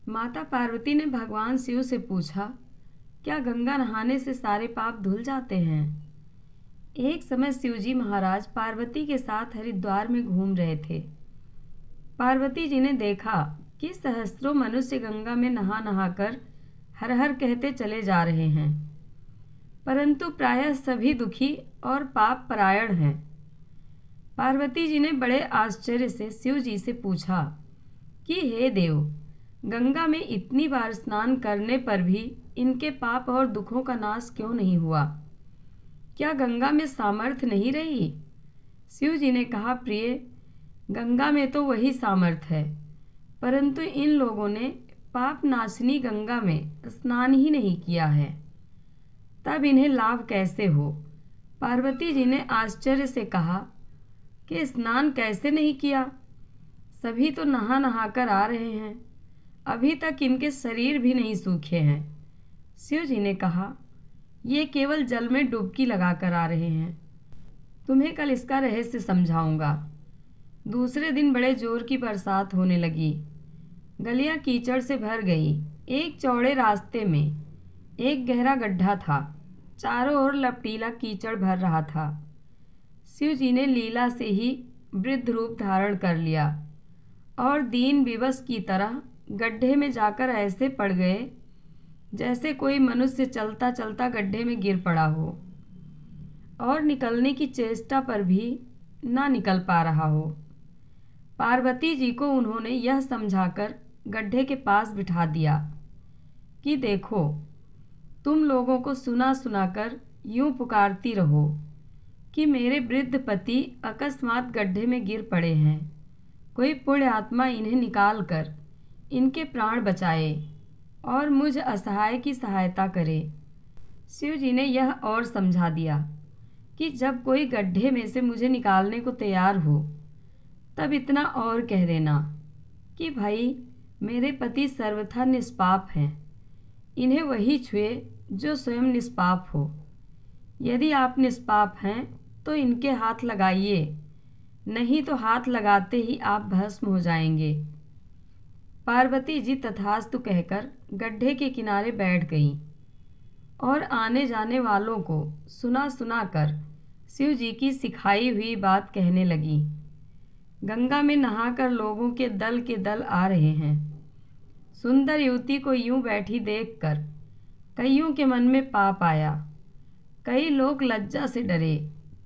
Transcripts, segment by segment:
माता पार्वती ने भगवान शिव से पूछा, क्या गंगा नहाने से सारे पाप धुल जाते हैं? एक समय शिवजी महाराज पार्वती के साथ हरिद्वार में घूम रहे थे। पार्वती जी ने देखा कि सहस्त्रों मनुष्य गंगा में नहा नहाकर हर हर कहते चले जा रहे हैं, परंतु प्रायः सभी दुखी और पाप परायण हैं। पार्वती जी ने बड़े आश्चर्य से शिव जी से पूछा कि हे देव, गंगा में इतनी बार स्नान करने पर भी इनके पाप और दुखों का नाश क्यों नहीं हुआ? क्या गंगा में सामर्थ्य नहीं रही? शिव जी ने कहा, प्रिय, गंगा में तो वही सामर्थ्य है, परंतु इन लोगों ने पाप नाशनी गंगा में स्नान ही नहीं किया है, तब इन्हें लाभ कैसे हो? पार्वती जी ने आश्चर्य से कहा कि स्नान कैसे नहीं किया? सभी तो नहा नहा कर आ रहे हैं, अभी तक इनके शरीर भी नहीं सूखे हैं। शिव जी ने कहा, ये केवल जल में डुबकी लगाकर आ रहे हैं, तुम्हें कल इसका रहस्य समझाऊंगा। दूसरे दिन बड़े जोर की बरसात होने लगी। गलियां कीचड़ से भर गई। एक चौड़े रास्ते में एक गहरा गड्ढा था, चारों ओर लपटीला कीचड़ भर रहा था। शिव जी ने लीला से ही वृद्ध रूप धारण कर लिया और दीन विवश की तरह गड्ढे में जाकर ऐसे पड़ गए जैसे कोई मनुष्य चलता चलता गड्ढे में गिर पड़ा हो और निकलने की चेष्टा पर भी ना निकल पा रहा हो। पार्वती जी को उन्होंने यह समझाकर गड्ढे के पास बिठा दिया कि देखो, तुम लोगों को सुना सुनाकर यूं पुकारती रहो कि मेरे वृद्ध पति अकस्मात गड्ढे में गिर पड़े हैं, कोई पुण्य आत्मा इन्हें निकाल कर इनके प्राण बचाए और मुझ असहाय की सहायता करे। शिव जी ने यह और समझा दिया कि जब कोई गड्ढे में से मुझे निकालने को तैयार हो, तब इतना और कह देना कि भाई, मेरे पति सर्वथा निष्पाप हैं, इन्हें वही छुए जो स्वयं निष्पाप हो। यदि आप निष्पाप हैं तो इनके हाथ लगाइए, नहीं तो हाथ लगाते ही आप भस्म हो जाएंगे। पार्वती जी तथास्तु कहकर गड्ढे के किनारे बैठ गईं और आने जाने वालों को सुना सुना कर शिव जी की सिखाई हुई बात कहने लगी। गंगा में नहाकर लोगों के दल आ रहे हैं। सुंदर युवती को यूं बैठी देखकर कईयों के मन में पाप आया। कई लोग लज्जा से डरे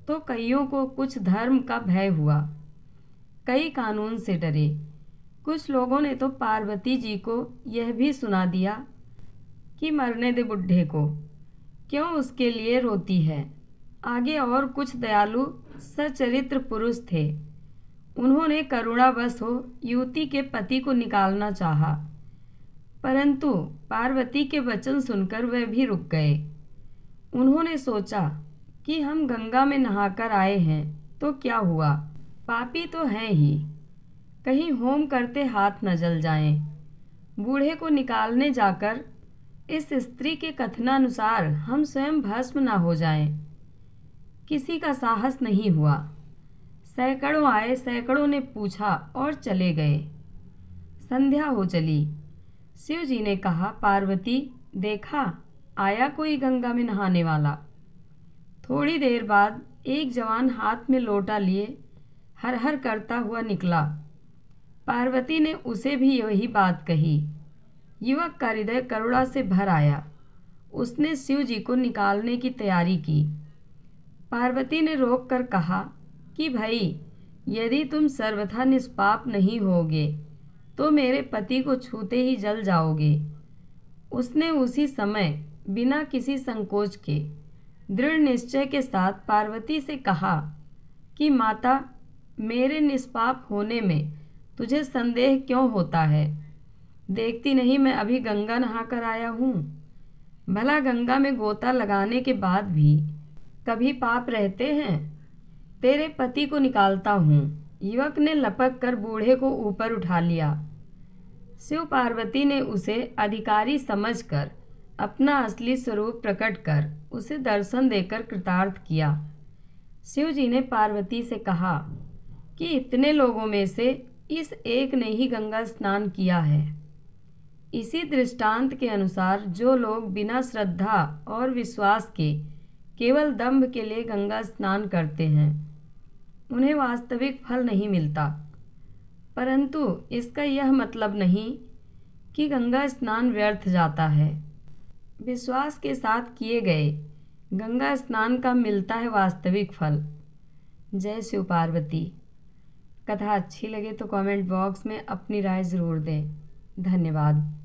तो कईयों को कुछ धर्म का भय हुआ, कई कानून से डरे। कुछ लोगों ने तो पार्वती जी को यह भी सुना दिया कि मरने दे बुढ़े को, क्यों उसके लिए रोती है। आगे और कुछ दयालु सचरित्र पुरुष थे, उन्होंने करुणावश हो युवती के पति को निकालना चाहा, परंतु पार्वती के वचन सुनकर वह भी रुक गए। उन्होंने सोचा कि हम गंगा में नहाकर आए हैं तो क्या हुआ, पापी तो हैं ही, कहीं होम करते हाथ न जल जाएं। बूढ़े को निकालने जाकर इस स्त्री के कथनानुसार हम स्वयं भस्म न हो जाएं। किसी का साहस नहीं हुआ। सैकड़ों आए, सैकड़ों ने पूछा और चले गए। संध्या हो चली। शिव जी ने कहा, पार्वती, देखा आया कोई गंगा में नहाने वाला। थोड़ी देर बाद एक जवान हाथ में लोटा लिए हर हर करता हुआ निकला। पार्वती ने उसे भी यही बात कही। युवक का हृदय करुणा से भर आया। उसने शिव जी को निकालने की तैयारी की। पार्वती ने रोक कर कहा कि भाई, यदि तुम सर्वथा निष्पाप नहीं होगे तो मेरे पति को छूते ही जल जाओगे। उसने उसी समय बिना किसी संकोच के दृढ़ निश्चय के साथ पार्वती से कहा कि माता, मेरे निष्पाप होने में तुझे संदेह क्यों होता है? देखती नहीं मैं अभी गंगा नहा कर आया हूँ। भला गंगा में गोता लगाने के बाद भी कभी पाप रहते हैं? तेरे पति को निकालता हूँ। युवक ने लपक कर बूढ़े को ऊपर उठा लिया। शिव पार्वती ने उसे अधिकारी समझकर अपना असली स्वरूप प्रकट कर उसे दर्शन देकर कृतार्थ किया। शिव जी ने पार्वती से कहा कि इतने लोगों में से इस एक ने ही गंगा स्नान किया है। इसी दृष्टांत के अनुसार जो लोग बिना श्रद्धा और विश्वास के केवल दंभ के लिए गंगा स्नान करते हैं उन्हें वास्तविक फल नहीं मिलता। परंतु इसका यह मतलब नहीं कि गंगा स्नान व्यर्थ जाता है। विश्वास के साथ किए गए गंगा स्नान का मिलता है वास्तविक फल। जय शिव पार्वती। कथा अच्छी लगे तो कमेंट बॉक्स में अपनी राय ज़रूर दें। धन्यवाद।